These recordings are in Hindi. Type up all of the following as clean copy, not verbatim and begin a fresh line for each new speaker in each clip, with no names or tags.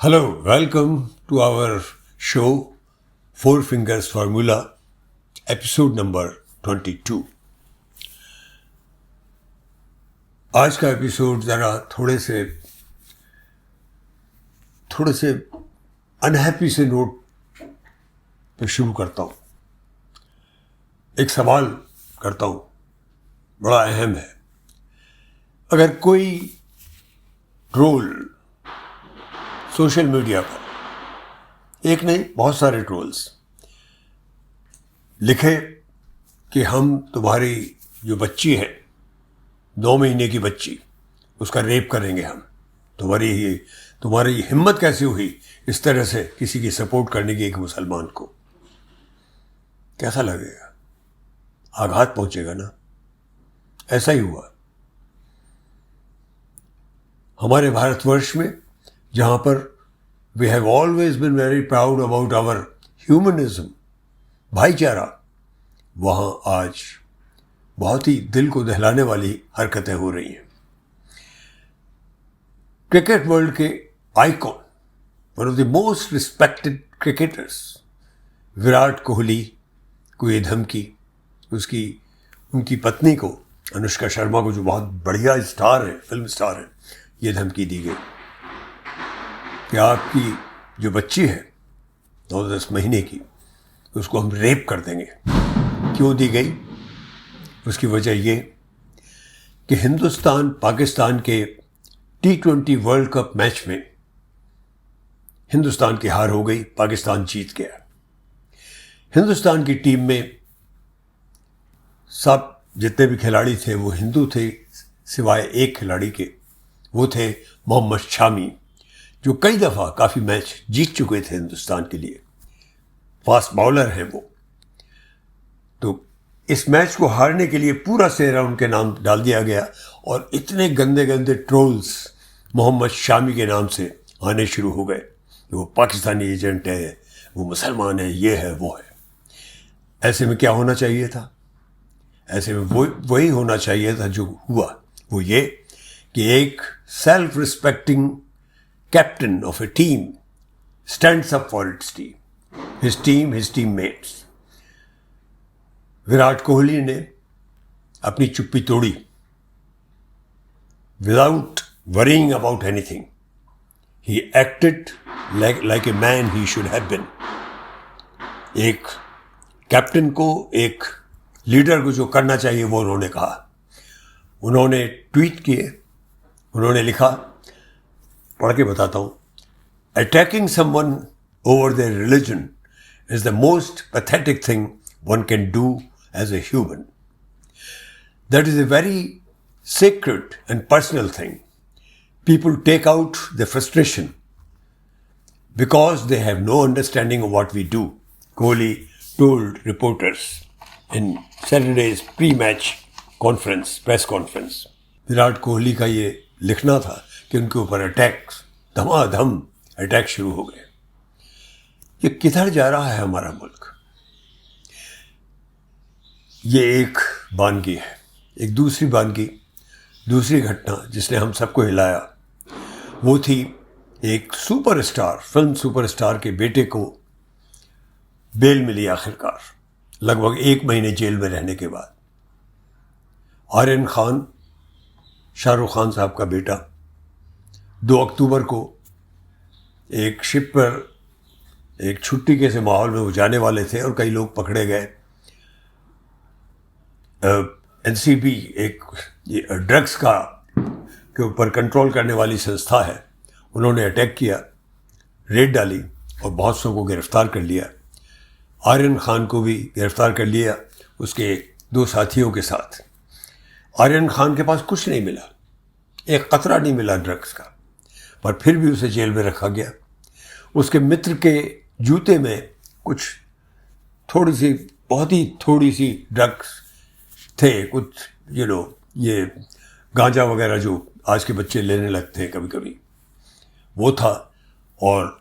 Hello, welcome to our show Four Fingers Formula, episode number 22. आज का एपिसोड ज़रा थोड़े से अनहैप्पी से नोट पे शुरू करता हूँ. एक सवाल करता हूँ, बड़ा अहम है. अगर कोई ट्रोल सोशल मीडिया पर, एक नहीं बहुत सारे ट्रोल्स, लिखे कि हम तुम्हारी जो बच्ची है 9 महीने की बच्ची, उसका रेप करेंगे हम, तुम्हारी हिम्मत कैसे हुई इस तरह से किसी की सपोर्ट करने की एक मुसलमान को. कैसा लगेगा? आघात पहुंचेगा ना. ऐसा ही हुआ हमारे भारतवर्ष में, जहां पर we have always been very proud about our humanism, भाईचारा, वहां आज बहुत ही दिल को दहलाने वाली हरकतें हो रही हैं. क्रिकेट वर्ल्ड के icon, one of the most respected cricketers, Virat Kohli को ये धमकी, उनकी पत्नी को, अनुष्का शर्मा को, जो बहुत बढ़िया स्टार है, फिल्म स्टार है, ये धमकी दी गई कि आपकी जो बच्ची है 9-10 महीने की, उसको हम रेप कर देंगे. क्यों दी गई? उसकी वजह ये कि हिंदुस्तान पाकिस्तान के T20 वर्ल्ड कप मैच में हिंदुस्तान की हार हो गई, पाकिस्तान जीत गया. हिंदुस्तान की टीम में सब जितने भी खिलाड़ी थे वो हिंदू थे, सिवाय एक खिलाड़ी के. वो थे मोहम्मद शामी, जो कई दफ़ा काफ़ी मैच जीत चुके थे हिंदुस्तान के लिए. फास्ट बॉलर हैं वो. तो इस मैच को हारने के लिए पूरा सेहरा उनके नाम डाल दिया गया और इतने गंदे गंदे ट्रोल्स मोहम्मद शामी के नाम से आने शुरू हो गए कि वो पाकिस्तानी एजेंट है, वो मुसलमान है, ये है, वो है. ऐसे में क्या होना चाहिए था? ऐसे में वही होना चाहिए था जो हुआ. वो ये कि एक self respecting captain of a team stands up for its team, his teammates. Virat Kohli ने अपनी चुप्पी तोड़ी, without worrying about anything. He acted like a man he should have been. एक कैप्टन को, एक लीडर को जो करना चाहिए वो उन्होंने कहा. उन्होंने ट्वीट किए, उन्होंने लिखा, पढ़ के बताता हूँ. Attacking someone over their religion is the most pathetic thing one can do as a human. That is a very sacred and personal thing. People take out their frustration because they have no understanding of what we do, Kohli told reporters in Saturday's pre-match press conference. Virat Kohli का ये लिखना था कि उनके ऊपर धमाधम अटैक शुरू हो गए. ये किधर जा रहा है हमारा मुल्क? ये एक वानगी है. एक दूसरी घटना जिसने हम सबको हिलाया, वो थी एक फिल्म सुपरस्टार के बेटे को बेल मिली आखिरकार, लगभग 1 महीने जेल में रहने के बाद. आर्यन खान, शाहरुख खान साहब का बेटा, 2 अक्टूबर को एक शिप पर एक छुट्टी के से माहौल में वो जाने वाले थे और कई लोग पकड़े गए. एनसीबी एक ड्रग्स के ऊपर कंट्रोल करने वाली संस्था है, उन्होंने अटैक किया, रेड डाली और बहुत सौ को गिरफ्तार कर लिया. आर्यन खान को भी गिरफ्तार कर लिया, उसके 2 साथियों के साथ. आर्यन खान के पास कुछ नहीं मिला, एक कतरा नहीं मिला ड्रग्स का, पर फिर भी उसे जेल में रखा गया. उसके मित्र के जूते में कुछ बहुत ही थोड़ी सी ड्रग्स थे, कुछ ये गांजा वगैरह जो आज के बच्चे लेने लगते हैं कभी कभी, वो था. और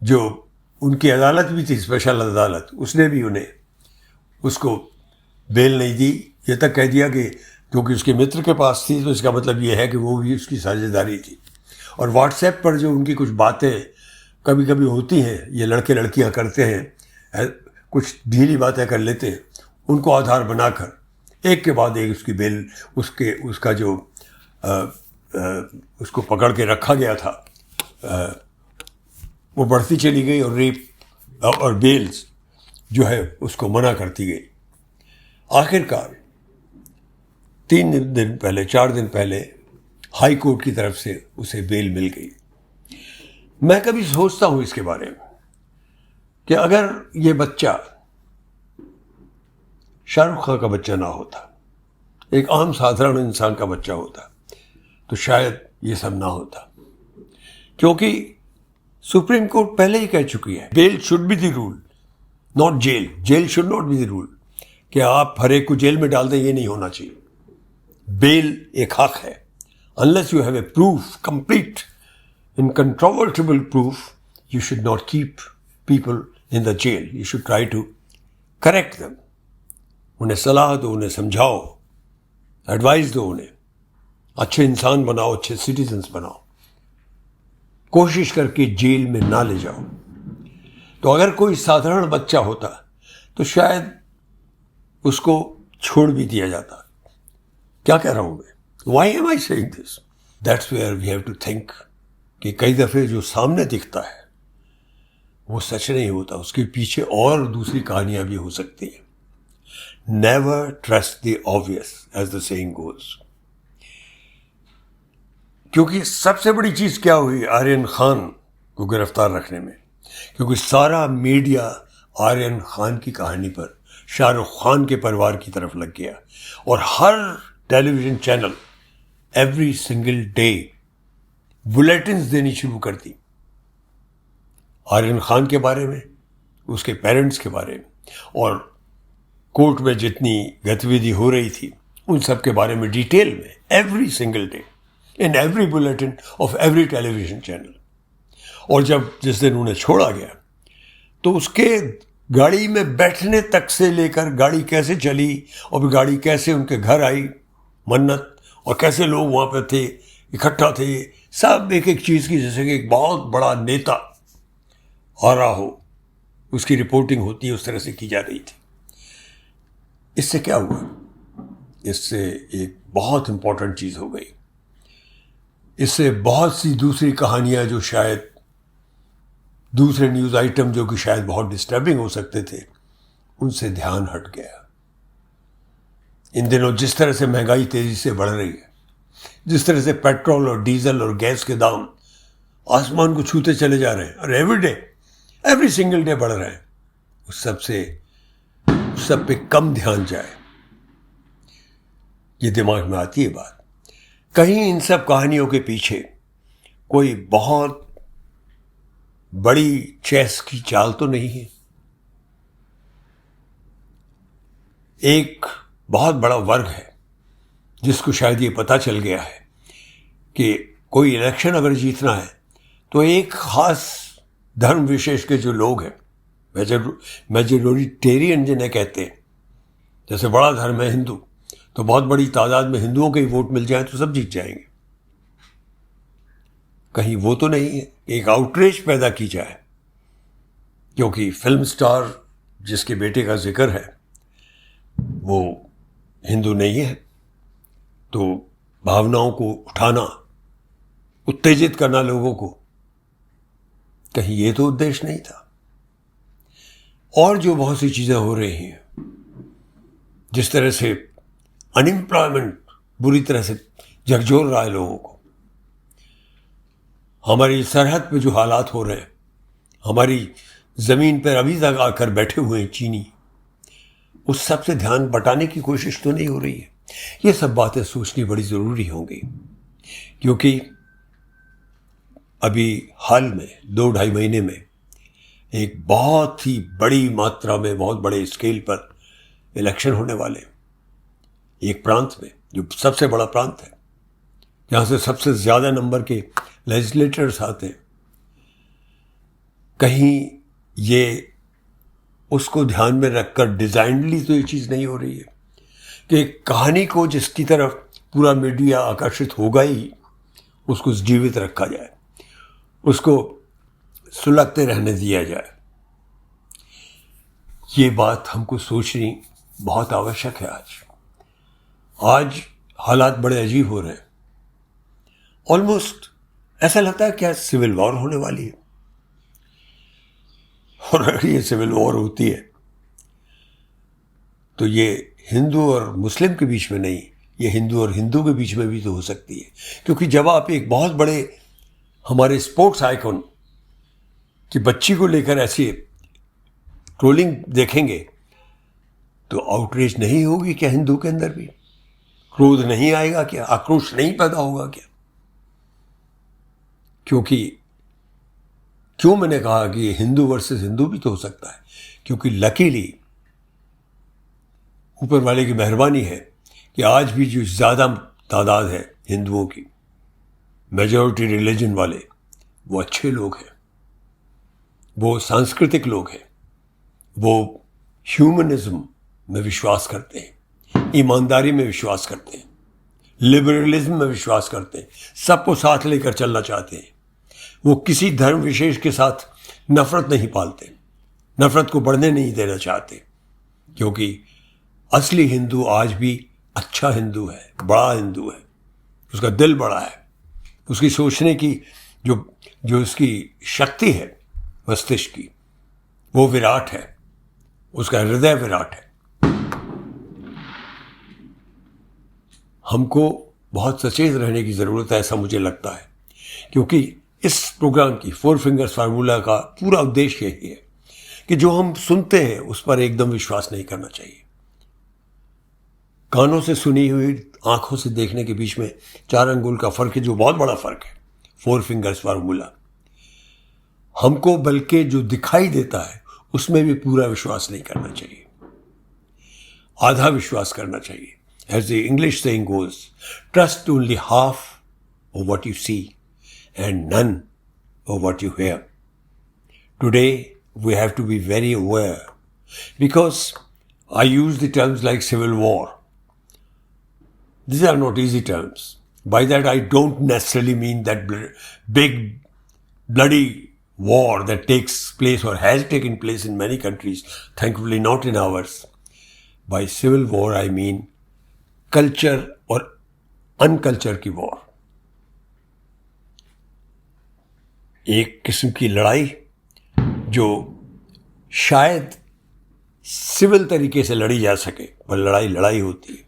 जो उनकी अदालत भी थी, स्पेशल अदालत, उसने भी उसको बेल नहीं दी. ये तक कह दिया कि क्योंकि उसके मित्र के पास थी तो इसका मतलब ये है कि वो भी उसकी साझेदारी थी. और व्हाट्सएप पर जो उनकी कुछ बातें कभी कभी होती हैं, ये लड़के लड़कियां करते हैं, कुछ ढीली बातें कर लेते हैं, उनको आधार बनाकर एक के बाद एक उसकी बेल उसका जो उसको पकड़ के रखा गया था वो बढ़ती चली गई और रेप और बेल्स जो है उसको मना करती गई। आखिरकार 4 दिन पहले हाई कोर्ट की तरफ से उसे बेल मिल गई। मैं कभी सोचता हूं इसके बारे में कि अगर ये बच्चा शाहरुख खान का बच्चा ना होता, एक आम साधारण इंसान का बच्चा होता, तो शायद ये सब ना होता। क्योंकि सुप्रीम कोर्ट पहले ही कह चुकी है, bail should be the rule, not jail. Jail should not be the rule, कि आप हर एक को जेल में डाल दें, ये नहीं होना चाहिए। बेल एक हक है। Unless you have a proof, complete incontrovertible proof, you should not keep people in the jail. You should try to correct them. उन्हें सलाह दो, उन्हें समझाओ, एडवाइस दो, उन्हें अच्छे इंसान बनाओ, अच्छे सिटीजन्स बनाओ। कोशिश करके जेल में ना ले जाओ। तो अगर कोई साधारण बच्चा होता तो शायद उसको छोड़ भी दिया जाता। क्या कह रहा हूं मैं? Why am I saying this? That's where we have to think कि कई दफे जो सामने दिखता है वो सच नहीं होता, उसके पीछे और दूसरी कहानियां भी हो सकती हैं। Never trust the obvious, as the saying goes. क्योंकि सबसे बड़ी चीज क्या हुई आर्यन खान को गिरफ्तार रखने में? क्योंकि सारा मीडिया आर्यन खान की कहानी पर शाहरुख खान के परिवार की तरफ लग गया और हर television channel every single day bulletins देनी शुरू कर दी आर्यन खान के बारे में, उसके पेरेंट्स के बारे में, और कोर्ट में जितनी गतिविधि हो रही थी उन सब के बारे में डिटेल में, every single day in every bulletin of every television channel. और जब जिस दिन उन्हें छोड़ा गया तो उसके गाड़ी में बैठने तक से लेकर गाड़ी कैसे चली और गाड़ी कैसे उनके घर आई मन्नत, और कैसे लोग वहाँ पे थे, इकट्ठा थे, सब एक एक चीज़ की, जैसे कि एक बहुत बड़ा नेता आ रहा हो उसकी रिपोर्टिंग होती है, उस तरह से की जा रही थी। इससे क्या हुआ? इससे एक बहुत इंपॉर्टेंट चीज़ हो गई। इससे बहुत सी दूसरी कहानियां जो शायद दूसरे न्यूज़ आइटम जो कि शायद बहुत डिस्टर्बिंग हो सकते थे, उनसे ध्यान हट गया। इन दिनों जिस तरह से महंगाई तेजी से बढ़ रही है, जिस तरह से पेट्रोल और डीजल और गैस के दाम आसमान को छूते चले जा रहे हैं और एवरी सिंगल डे बढ़ रहे हैं, उस सब पे कम ध्यान जाए, ये दिमाग में आती है बात। कहीं इन सब कहानियों के पीछे कोई बहुत बड़ी चेस की चाल तो नहीं है? एक बहुत बड़ा वर्ग है जिसको शायद ये पता चल गया है कि कोई इलेक्शन अगर जीतना है तो एक खास धर्म विशेष के जो लोग हैं, मेजोरिटेरियन जिन्हें कहते हैं, जैसे बड़ा धर्म है हिंदू, तो बहुत बड़ी तादाद में हिंदुओं के ही वोट मिल जाए तो सब जीत जाएंगे। कहीं वो तो नहीं है, एक आउटरीच पैदा की जाए, क्योंकि फिल्म स्टार जिसके बेटे का जिक्र है वो हिंदू नहीं है, तो भावनाओं को उठाना, उत्तेजित करना लोगों को, कहीं ये तो उद्देश्य नहीं था। और जो बहुत सी चीजें हो रही हैं, जिस तरह से अनएम्प्लॉयमेंट बुरी तरह से झकझोर रहा है लोगों को, हमारी सरहद पे जो हालात हो रहे हैं, हमारी जमीन पर अभी तक आकर बैठे हुए हैं चीनी, उस सब से ध्यान बटाने की कोशिश तो नहीं हो रही है। ये सब बातें सोचनी बड़ी जरूरी होंगी, क्योंकि अभी हाल में 2-2.5 महीने में एक बहुत ही बड़ी मात्रा में, बहुत बड़े स्केल पर इलेक्शन होने वाले हैं। एक प्रांत में जो सबसे बड़ा प्रांत है, जहां से सबसे ज्यादा नंबर के लेजिस्लेटर्स आते हैं, कहीं ये उसको ध्यान में रखकर डिजाइनली तो ये चीज नहीं हो रही है कि एक कहानी को जिसकी तरफ पूरा मीडिया आकर्षित होगा ही, उसको जीवित रखा जाए, उसको सुलगते रहने दिया जाए। ये बात हमको सोचनी बहुत आवश्यक है। आज हालात बड़े अजीब हो रहे हैं। ऑलमोस्ट ऐसा लगता है क्या सिविल वॉर होने वाली है। और अगर ये सिविल वॉर होती है तो ये हिंदू और मुस्लिम के बीच में नहीं, ये हिंदू और हिंदू के बीच में भी तो हो सकती है। क्योंकि जब आप एक बहुत बड़े हमारे स्पोर्ट्स आइकॉन की बच्ची को लेकर ऐसी ट्रोलिंग देखेंगे तो आउटरीच नहीं होगी क्या हिंदू के अंदर भी? क्रोध नहीं आएगा क्या? आक्रोश नहीं पैदा होगा क्या? क्यों मैंने कहा कि हिंदू वर्सेस हिंदू भी तो हो सकता है? क्योंकि लकीली ऊपर वाले की मेहरबानी है कि आज भी जो ज़्यादा तादाद है हिंदुओं की, मेजॉरिटी रिलीजन वाले, वो अच्छे लोग हैं, वो सांस्कृतिक लोग हैं, वो ह्यूमनिज्म में विश्वास करते हैं, ईमानदारी में विश्वास करते हैं, लिबरलिज्म में विश्वास करते हैं, सबको साथ लेकर चलना चाहते हैं। वो किसी धर्म विशेष के साथ नफरत नहीं पालते, नफरत को बढ़ने नहीं देना चाहते। क्योंकि असली हिंदू आज भी अच्छा हिंदू है, बड़ा हिंदू है, उसका दिल बड़ा है, उसकी सोचने की जो उसकी शक्ति है मस्तिष्क की, वो विराट है, उसका हृदय विराट है। हमको बहुत सचेत रहने की ज़रूरत है, ऐसा मुझे लगता है। क्योंकि इस प्रोग्राम की फोर फिंगर्स फार्मूला का पूरा उद्देश्य यही है कि जो हम सुनते हैं उस पर एकदम विश्वास नहीं करना चाहिए। कानों से सुनी हुई, आंखों से देखने के बीच में 4 अंगुल का फर्क है, जो बहुत बड़ा फर्क है। फोर फिंगर्स फार्मूला हमको बल्कि जो दिखाई देता है उसमें भी पूरा विश्वास नहीं करना चाहिए, आधा विश्वास करना चाहिए। As the English saying goes, trust only half of what you see and none of what you hear. Today, we have to be very aware because I use the terms like civil war. These are not easy terms. By that, I don't necessarily mean that big, bloody war that takes place or has taken place in many countries, thankfully not in ours. By civil war, I mean culture और अनकल्चर की वॉर। एक किस्म की लड़ाई जो शायद सिविल तरीके से लड़ी जा सके, पर लड़ाई होती है।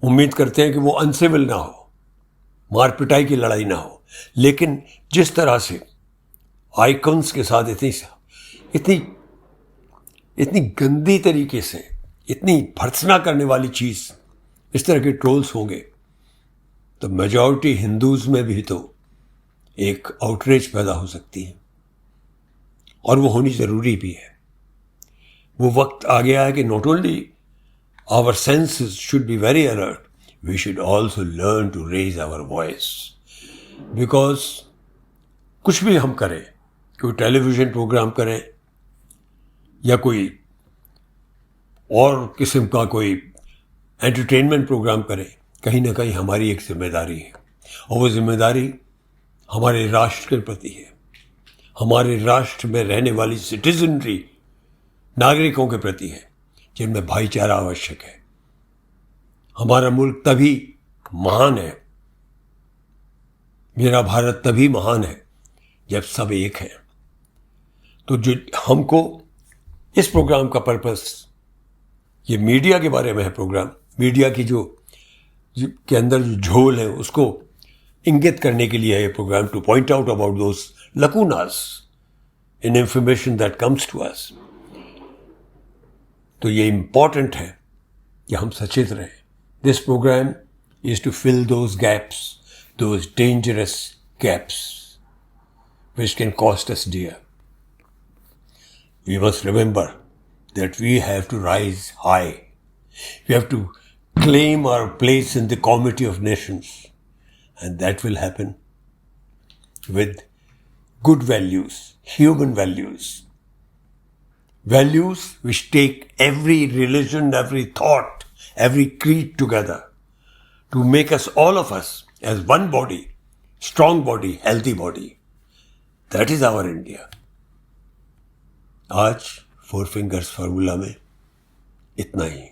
उम्मीद करते हैं कि वो अनसिविल ना हो, मार पिटाई की लड़ाई ना हो। लेकिन जिस तरह से आइकॉन्स के साथ इतनी गंदी तरीके से, इतनी भर्त्सना करने वाली चीज़, इस तरह के ट्रोल्स होंगे तो मेजॉरिटी हिंदूज में भी तो एक आउटरीच पैदा हो सकती है, और वो होनी ज़रूरी भी है। वो वक्त आ गया है कि not only our senses should be very alert, we should also learn to raise our voice. Because कुछ भी हम करें, कोई टेलीविज़न प्रोग्राम करें या कोई और किस्म का कोई एंटरटेनमेंट प्रोग्राम करें, कहीं ना कहीं हमारी एक जिम्मेदारी है, और वो जिम्मेदारी हमारे राष्ट्र के प्रति है, हमारे राष्ट्र में रहने वाली सिटीजनरी नागरिकों के प्रति है, जिनमें भाईचारा आवश्यक है। हमारा मुल्क तभी महान है, मेरा भारत तभी महान है जब सब एक है। तो जो हमको इस प्रोग्राम का पर्पस, ये मीडिया के बारे में है प्रोग्राम, मीडिया की जो के अंदर जो झोल है उसको इंगित करने के लिए है ये program, to point out about those lacunas in information that comes to us. तो ये इंपॉर्टेंट है कि हम सचेत रहें। This program is to fill those gaps, those dangerous gaps which can cost us dear. We must remember that we have to rise high. We have to claim our place in the comity of nations. And that will happen with good values, human values. Values which take every religion, every thought, every creed together to make us, all of us, as one body, strong body, healthy body. That is our India. आज फोर फिंगर्स फार्मूला में इतना ही।